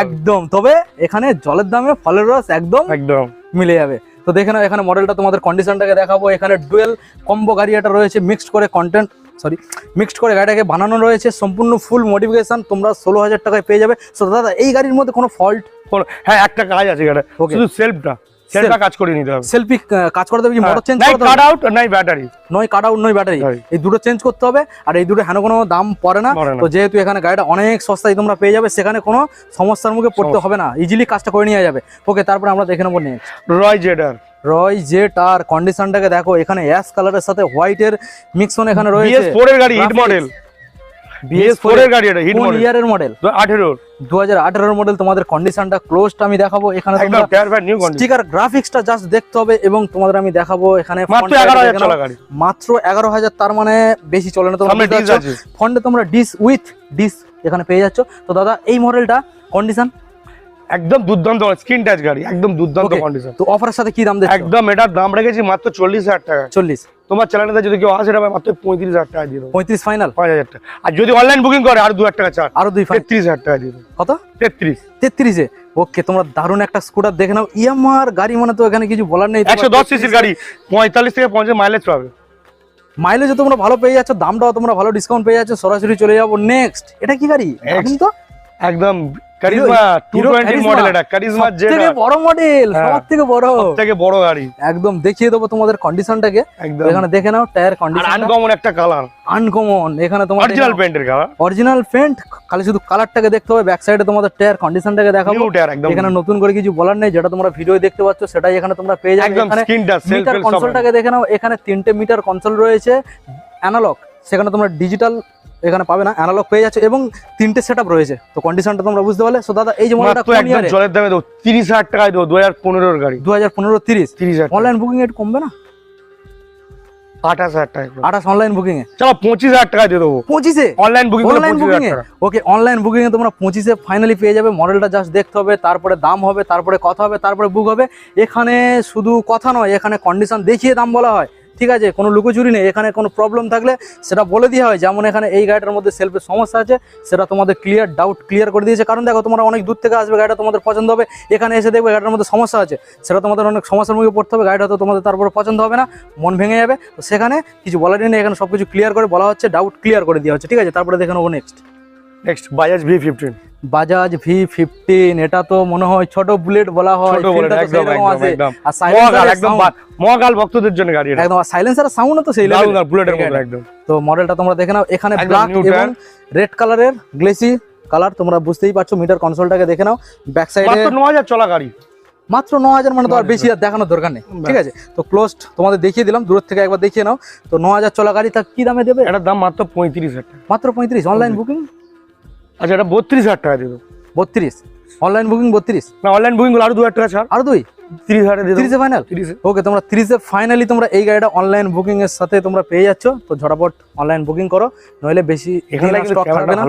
একদম। তবে এখানে জলের দামে ফলের রস একদম একদম মিলে যাবে। তো দেখে নাও, এখানে মডেলটা তোমাদের কন্ডিশনটাকে দেখাবো। এখানে ডুয়েল কম্বো গাড়ি এটা রয়েছে, মিক্সড করে গাড়িটাকে বানানো রয়েছে, সম্পূর্ণ ফুল মডিফিকেশন। তোমরা 16,000 টাকায় পেয়ে যাবে। তো দাদা, এই গাড়ির মধ্যে কোনো ফল্ট? হ্যাঁ, একটা কাজ আছে গাড়ি, শুধু সেলফটা কাজ করে নিতে হবে। সেলফি কাজ করতে হবে কি? মোটর চেঞ্জ করতে হবে? কাট আউট নাই ব্যাটারি, নয় কাট আউট নয় ব্যাটারি, এই দুটো চেঞ্জ করতে হবে। আর এই দুটো হেন কোনো দাম পড়ে না। তো যেহেতু এখানে গাড়িটা অনেক সস্তায় তোমরা পেয়ে যাবে, সেখানে কোনো সমস্যার মুখে পড়তে হবে না, ইজিলি কাজটা করে নিয়ে যাবে। ওকে, তারপরে আমরা দেখে নেবো নেক্সট রয় জেড আর কন্ডিশনটাকে দেখো। এখানে অ্যাশ কালারের সাথে হোয়াইটের মিক্সন এখানে রয়েছে। BS4 এর গাড়ি, হিট মডেল, BS4 এর গাড়ি, এটা হিট মডেল, ইয়ারের মডেল 2018 মডেল। তোমাদের কন্ডিশনটা ক্লোজড আমি দেখাবো। এখানে একদম tyre pad new condition, sticker গ্রাফিক্সটা জাস্ট দেখতে হবে। এবং তোমাদের আমি দেখাবো এখানে মাত্র 11,000 চলা গাড়ি, মাত্র 11,000, তার মানে বেশি চলে না। তোমরা ফন্টে তোমরা উইথ ডিস এখানে পেয়ে যাচ্ছ। তো দাদা, এই মডেলটা কন্ডিশন একদম দুর্দান্ত, স্ক্রিন টাচ গাড়ি, একদম দুর্দান্ত কন্ডিশন। তো অফারের সাথে কি দাম দিচ্ছ? একদম এটার দাম রেখেছি মাত্র 40,000 টাকা। 40? তোমার চ্যানেলে যদি কেউ আসে, এটা মাত্র 35,000 টাকা দিয়ে দেবো। 35 ফাইনাল? 5,000 টাকা। আর যদি অনলাইন বুকিং করে আর 2,000 টাকা ছাড়, আরো 33,000 টাকা দিয়ে দেবো। কত? 33 এ? ওকে, তোমরা দারুণ একটা স্কুটার দেখে নাও। ইয়ামার গাড়ি মানে তো এখানে কিছু বলার নেই। 110 সিসির গাড়ি, 45 থেকে 50 মাইলেজ পাবে। মাইলেজও তোমরা ভালো পেয়ে যাচ্ছ, দামটাও তোমরা ভালো ডিসকাউন্ট পেয়ে যাচ্ছ। সরাসরি চলে যাবো নেক্সট। এটা কি গাড়ি? তো একদম কারিজমা 220 মডেল, এটা কারিজমা জেড, থেকে বড় মডেল, সবথেকে বড় গাড়ি। একদম দেখিয়ে দেবো তোমাদের কন্ডিশনটাকে। এখানে দেখে নাও, টায়ার কন্ডিশন আনকমন একটা কালার, আনকমন। এখানে তোমার অরিজিনাল পেইন্টের কালার, অরিজিনাল পেইন্ট, খালি শুধু কালারটাকে দেখতে হবে। ব্যাক সাইডে তোমাদের টায়ার কন্ডিশনটাকে দেখাবো। এখানে নতুন করে কিছু বলার নেই, যেটা তোমরা ভিডিও দেখতে পাচ্ছ সেটাই এখানে তোমরা পেয়ে যাবে। এখানে মিটার কনসোলটাকে দেখে নাও। এখানে 3টে মিটার কনসোল রয়েছে, অ্যানালগ, সেখানে তোমরা ডিজিটাল এখানে পাবে না, অ্যানালগ পেয়ে যাচ্ছে। এবং 3টে সেটআপ রয়েছে। তো কন্ডিশনটা তোমরা বুঝতে পারলে। সো দাদা, এই যে মডেলটা কোন ইয়ারে? জলের দামে দাও, 30,000 টাকায় দাও, 2015 এর গাড়ি। 2015 30,000। অনলাইন বুকিং একটু কমবে না? 28,000 টাকা। 28 অনলাইন বুকিং এ? চলো 25,000 টাকা দিয়ে দেবো। 25 এ অনলাইন বুকিং? অনলাইন বুকিং এ? ওকে, অনলাইন বুকিং এ তোমরা 25 এ ফাইনালি পেয়ে যাবে। মডেলটা জাস্ট দেখতে হবে, তারপরে দাম হবে, তারপরে কথা হবে, তারপরে বুক হবে। এখানে শুধু কথা নয়, এখানে কন্ডিশন দেখিয়ে দাম বলা হয়, ঠিক আছে? কোনো লুকোচুরি নেই। এখানে কোনো প্রবলেম থাকলে সেটা বলে দেওয়া হয়। যেমন এখানে এই গাড়িটার মধ্যে সেলফের সমস্যা আছে, সেটা তোমাদের ডাউট ক্লিয়ার করে দিয়েছে। কারণ দেখো, তোমরা অনেক দূর থেকে আসবে, গাড়িটা তোমাদের পছন্দ হবে, এখানে এসে দেখবে গাড়িটার মধ্যে সমস্যা আছে, সেটা তোমাদের অনেক সমস্যার মুখে পড়তে হবে। গাড়িটা তো তোমাদের তারপরে পছন্দ হবে না, মন ভেঙে যাবে। তো সেখানে কিছু বলার নেই, এখানে সবকিছু ক্লিয়ার করে বলা হচ্ছে, ডাউট ক্লিয়ার করে দেওয়া হচ্ছে, ঠিক আছে? তারপরে দেখে নেবো next Bajaj V15। Bajaj V15, এটা তো মনে হয় ছোট বুলেট বলা হয়। মহাকাল ভক্তদের জন্য গাড়ি, একদম। সাইলেন্সার সাউন্ড তো সেই বুলেটের মতো একদম। তো মডেলটা তোমরা দেখে নাও। এখানে ব্ল্যাক এবং রেড কালারের গ্লেসি কালার, তোমরা বুঝতেই পারছো। মিটার কনসোলটাকে দেখে নাও। ব্যাক সাইডে মাত্র 9,000 চলা গাড়ি, মাত্র 9,000, মানে তো আর বেশি আর দেখানোর দরকার নেই, ঠিক আছে? তো ক্লোজড তোমাদের দেখিয়ে দিলাম, দূর থেকে একবার দেখিয়ে নাও। তো 9,000 চলা গাড়ি, তা কি দামে দেবে? এটার দাম মাত্র 35,000 টাকা। মাত্র 35? Online booking? আচ্ছা, এটা 32,000 টাকা দিয়ে দেবো। 32 অনলাইন বুকিং? 32 না, অনলাইন বুকিং গুলো আরো 2,000 টাকা ছাড়, আরো 30,000 দিয়ে দেবো। 30 এ ফাইনাল? ওকে, তোমরা 30 এ ফাইনালি তোমরা এই গাড়িটা অনলাইন বুকিং এর সাথে তোমরা পেয়ে যাচ্ছ। তো ঝটাপট অনলাইন বুকিং করো, নইলে বেশি এখানে স্টক থাকবে না।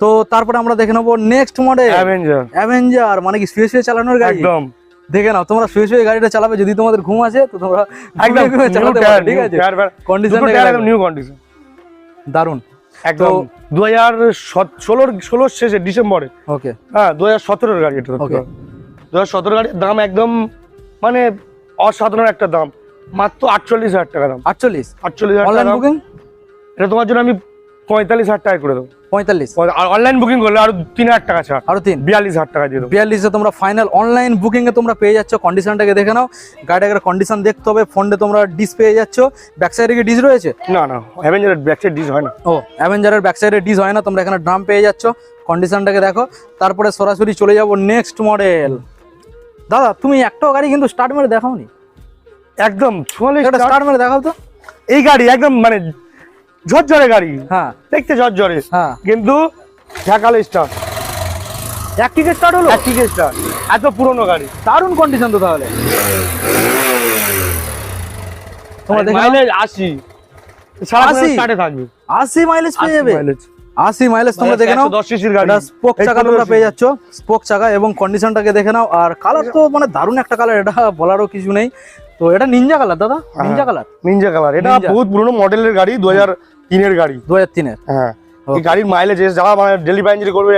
তো তারপরে আমরা দেখে নেবো নেক্সট মডেল অ্যাভেঞ্জার, মানে কি শুয়ে চালানোর গাড়ি। একদম দেখে নাও, তোমরা শুয়ে গাড়িটা চালাবে, যদি তোমাদের ঘুম আসে তো তোমরা একদম চালাতে পারো, ঠিক আছে? কন্ডিশন নিউ কন্ডিশন, দারুন। একদম 2016 শেষে ডিসেম্বরে। ওকে, হ্যাঁ, 2017 এর গাড়ি এটা। 2017 গাড়ির দাম একদম মানে অসাধারণ একটা দাম, মাত্র 48,000 টাকা দাম। 48 48,000 অনলাইন বুকিং? এটা তোমার জন্য আমি 45,000 টাকা করে দেবো। 45, আর অনলাইন বুকিং করলে আরো 3,000 টাকা ছাড়, আরো 3, 42,000 টাকা দিয়ে দেবো। 42-এ তোমরা ফাইনাল অনলাইন বুকিং এ তোমরা পেয়ে যাচ্ছ। কন্ডিশনটাকে দেখে নাও, গাড়িটাকে কন্ডিশন দেখতে হবে। ফোনে তোমরা ডিস পেয়ে যাচ্ছ। ব্যাক সাইডে কি ডিস রয়েছে? না না, অ্যাভেঞ্জারের ব্যাক সাইড ডিস হয় না। ও, অ্যাভেঞ্জারের ব্যাক সাইডে ডিস হয় না, তোমরা এখানে ড্রাম পেয়ে যাচ্ছ। কন্ডিশনটাকে দেখো, তারপরে সরাসরি চলে যাবো নেক্সট মডেল। দাদা তুমি একটাও গাড়ি কিন্তু স্টার্ট মেরে দেখাওনি। একদম স্টার্ট মেরে দেখাও তো। এই গাড়ি একদম মানে ঝরঝরে গাড়ি, হ্যাঁ দেখতে ঝরঝরে, হ্যাঁ, কিন্তু ঢাকালে স্টার্ট, এক কিকে স্টার্ট হলো, এক কিকে স্টার্ট, এত পুরনো গাড়ি, দারুণ কন্ডিশন তো। তাহলে তোমরা দেখো, মাইলেজ 80, সারা 80 স্টার্টে থাকবে, 80 মাইলেজ পেয়ে যাবে। 80 মাইলেজ তোমরা দেখে নাও। 110 সিসির গাড়ি, স্পোক চাকা তোমরা পেয়ে যাচ্ছ, স্পোক চাকা, এবং কন্ডিশনটাকে দেখে নাও। আর কালার তো মানে দারুণ একটা কালার, এটা বলারও কিছু নেই। তো এটা নিনজা কালার দাদা, নিনজা কালার, নিনজা কালার। এটা বহুত পুরনো মডেলের গাড়ি, 2003 এর গাড়ি, 2003 এর। হ্যাঁ, এই গাড়ির মাইলেজ যারা মানে ডেলি বাইঞ্জারি করবে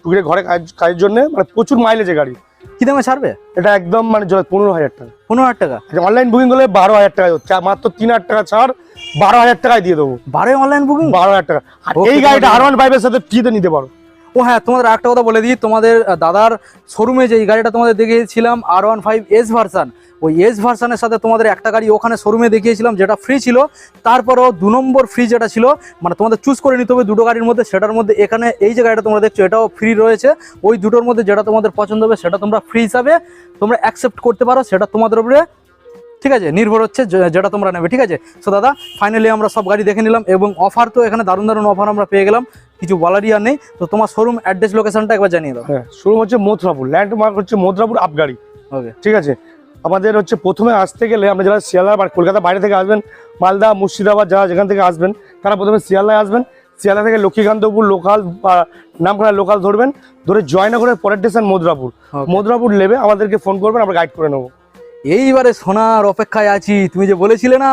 টুকরে ঘরে কাজের জন্য, মানে প্রচুর মাইলেজের গাড়ি। কি দামে ছাড়বে এটা? একদম মানে 15,000 টাকা, 15,000 টাকা। অনলাইন বুকিং করলে 12,000 টাকা, মাত্র 3,000 টাকা ছাড়, 12,000 টাকায় দিয়ে দেবো। 12 অনলাইন বুকিং, 12,000 টাকা। আর এই গাড়িটা R15 এর সাথে ফ্রিতে নিতে পারো। ও হ্যাঁ, তোমাদের একটা কথা বলে দিই, তোমাদের দাদার শোরুমে যে গাড়িটা তোমাদের দেখিয়েছিলাম R15 এস ভার্সন, ওই এস ভার্সনের সাথে তোমাদের একটা গাড়ি ওখানে শোরুমে দেখিয়েছিলাম যেটা ফ্রি ছিল। তারপরও 2 নম্বর ফ্রি যেটা ছিল, মানে তোমাদের চুজ করে নিতে হবে দুটো গাড়ির মধ্যে। সেটার মধ্যে এখানে এই যে গাড়িটা তোমরা দেখছো এটাও ফ্রি রয়েছে। ওই দুটোর মধ্যে যেটা তোমাদের পছন্দ হবে সেটা তোমরা ফ্রি হিসাবে তোমরা অ্যাকসেপ্ট করতে পারো, সেটা তোমাদের উপরে ঠিক আছে নির্ভর হচ্ছে যেটা তোমরা নেবে। ঠিক আছে, সো দাদা ফাইনালি আমরা সব গাড়ি দেখে নিলাম, এবং অফার তো এখানে দারুণ দারুণ অফার আমরা পেয়ে গেলাম, কিছু বলারই আর নেই। তো তোমার শোরুম অ্যাড্রেস লোকেশনটা একবার জানিয়ে দাও। হ্যাঁ, শোরুম হচ্ছে মথুরাপুর, ল্যান্ডমার্ক হচ্ছে মথুরাপুর আপগাড়ি। ওকে, ঠিক আছে, আমাদের হচ্ছে প্রথমে আসতে গেলে আমরা যারা শিয়ালদা বা কলকাতা বাইরে থেকে আসবেন, মালদা মুর্শিদাবাদ যারা যেখান থেকে আসবেন, তারা প্রথমে শিয়ালদায় আসবেন। শিয়ালদা থেকে লক্ষ্মীকান্তপুর লোকাল বা নামখানা লোকাল ধরবেন, ধরে জয়নগরের পরের স্টেশন মথুরাপুর। মথুরাপুর নেবে আমাদেরকে ফোন করবেন, আমরা গাইড করে নেবো। এইবারে শোনার অপেক্ষায় আছি। তুমি যে বলেছিলে না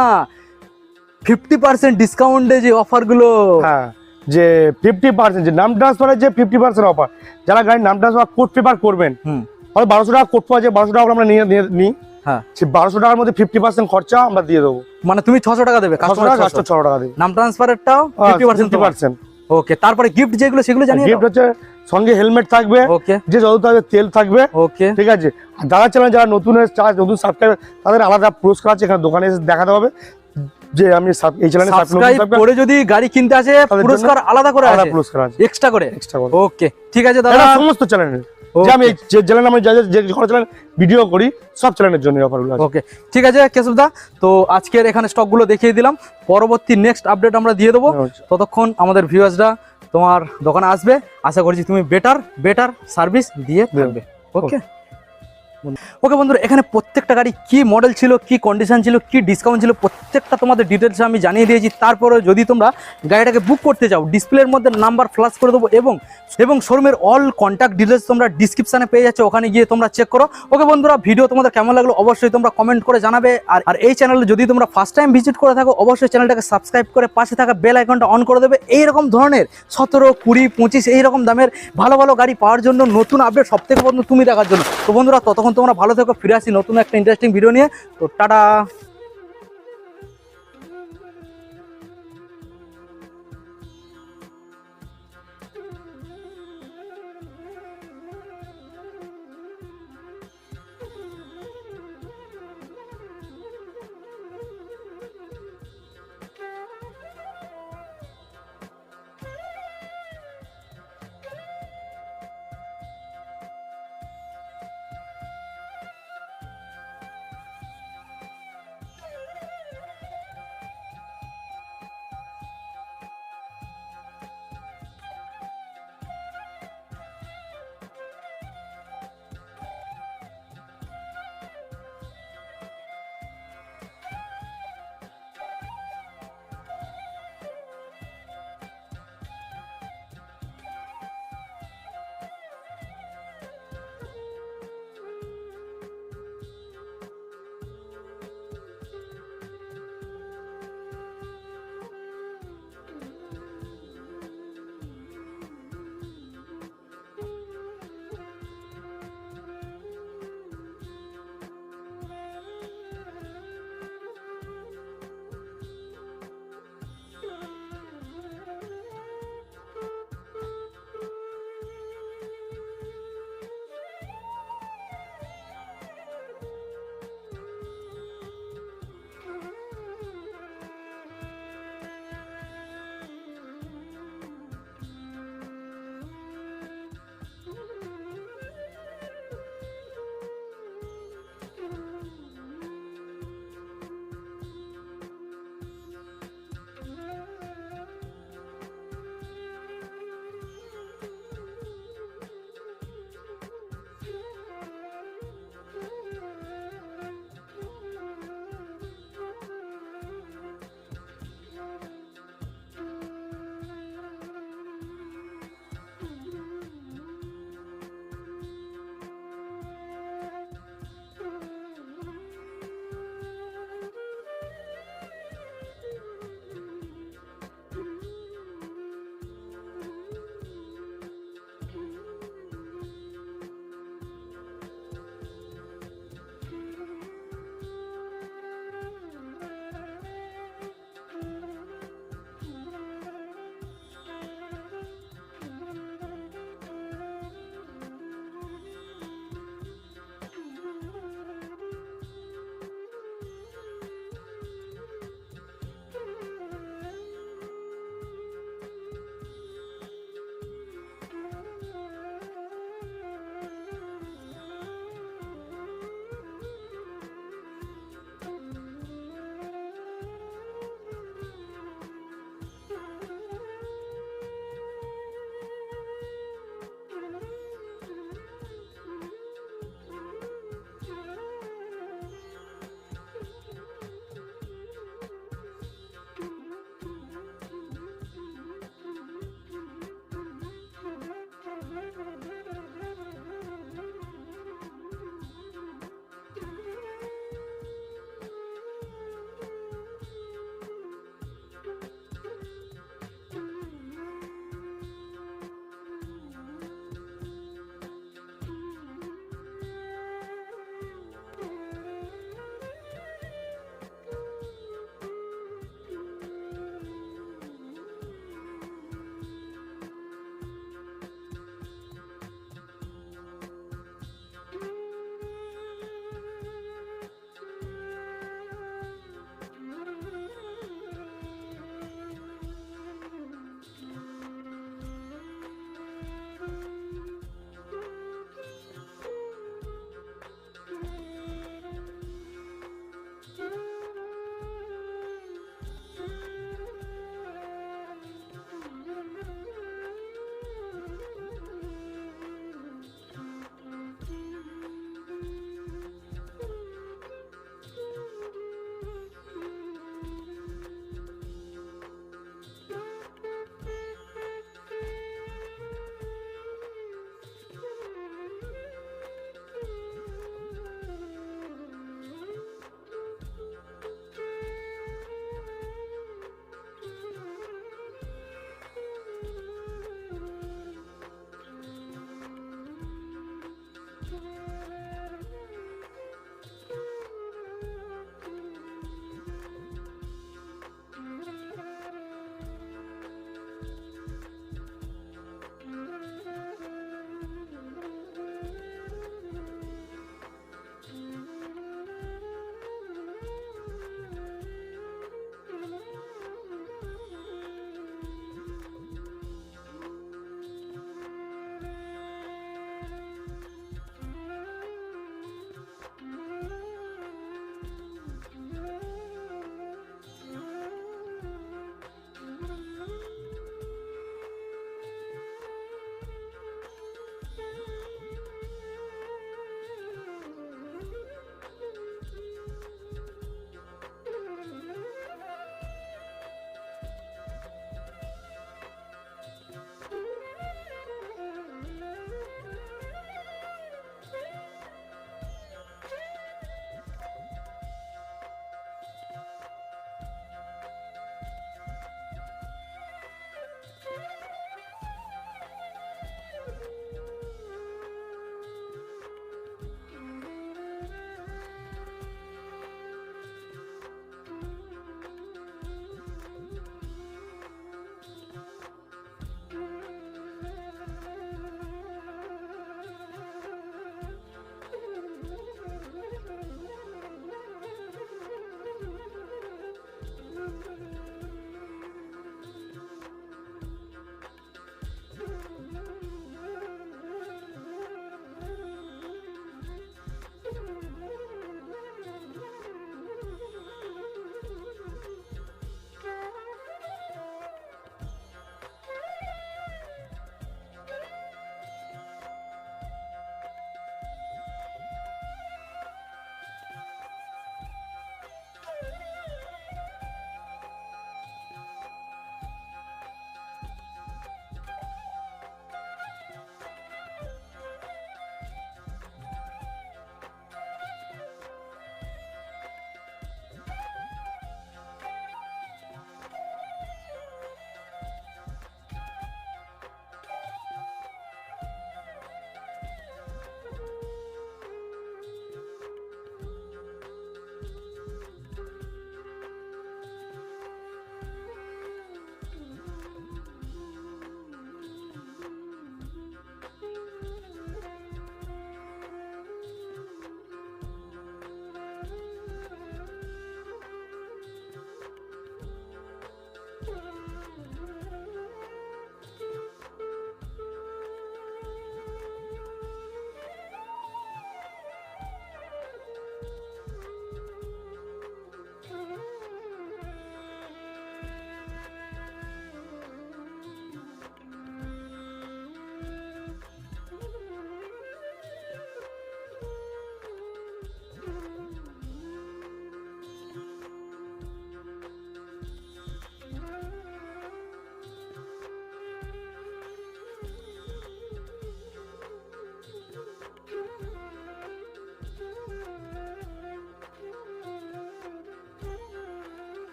50% ডিসকাউন্টে যে অফারগুলো, হ্যাঁ, যে 50% যে নাম ট্রান্সফারের যে 50% অফার, যারা গাড়ির নাম ট্রান্সফার কোড পেপার করবেন, হয়তো 1200 টাকা কোড পাওয়া যায়, 1200 টাকা আমরা নিই। হ্যাঁ, সেই 1200 টাকার মধ্যে 50% খরচা আমরা দিয়ে দেবো। মানে তুমি 600 টাকা দেবে, 600 টাকা দেবে। নাম ট্রান্সফারেরটাও 50%। ওকে, তারপরে গিফট যেগুলো সেগুলো জানিয়ে গিফট হচ্ছে সঙ্গে হেলমেট থাকবে, ওকে, যে যত থাকবে তেল থাকবে, ওকে, ঠিক আছে। আর যারা চ্যানেল যারা নতুন নতুন সাবস্ক্রাইবার, তাদের আলাদা পুরস্কার আছে, এখানে দোকানে এসে দেখাতে হবে যে আমি এই চ্যানেলে সাবস্ক্রাইব করে যদি গাড়ি কিনতে আসে পুরস্কার আলাদা করে আছে, পুরস্কার আছে এক্সট্রা করে। ওকে, ঠিক আছে দাদা, সমস্ত চ্যানেলের, যে আমি যে চ্যানেল আমি যে চ্যানেল ভিডিও করি সব চ্যানেলের জন্য অফারগুলো আছে। ওকে, ঠিক আছে কেশবদা, তো আজকের এখানে স্টকগুলো দেখিয়ে দিলাম, পরবর্তী নেক্সট আপডেট আমরা দিয়ে দেবো। ততক্ষণ আমাদের ভিউয়ার্সরা তোমার দোকানে আসবে, আশা করছি তুমি বেটার সার্ভিস দিয়ে থাকবে। ওকে ওকে বন্ধুরা, এখানে প্রত্যেকটা গাড়ি কি মডেল ছিল, কি কন্ডিশন ছিল, কি ডিসকাউন্ট ছিল, প্রত্যেকটা তোমাদের ডিটেলস আমি জানিয়ে দিয়েছি। তারপরে যদি তোমরা গাড়িটাকে বুক করতে চাও, ডিসপ্লের মধ্যে নাম্বার ফ্ল্যাশ করে দেবো, এবং শোরুমের অল কন্ট্যাক্ট ডিটেলস তোমরা ডিসক্রিপশানে পেয়ে যাচ্ছ, ওখানে গিয়ে তোমরা চেক করো। ওকে বন্ধুরা, ভিডিও তোমাদের কেমন লাগলো অবশ্যই তোমরা কমেন্ট করে জানাবে। আর এই চ্যানেলে যদি তোমরা ফার্স্ট টাইম ভিজিট করে থাকো, অবশ্যই চ্যানেলটাকে সাবস্ক্রাইব করে পাশে থাকা বেল আইকনটা অন করে দেবে। এইরকম ধরনের 17, 20, 25 এইরকম দামের ভালো ভালো গাড়ি পাওয়ার জন্য, নতুন আপডেট সব থেকে প্রথম তুমি দেখার জন্য। তো বন্ধুরা, ততক্ষণ তোমরা ভালো থেকো, ফিরে আসি নতুন একটা ইন্টারেস্টিং ভিডিও নিয়ে। তো টাটা।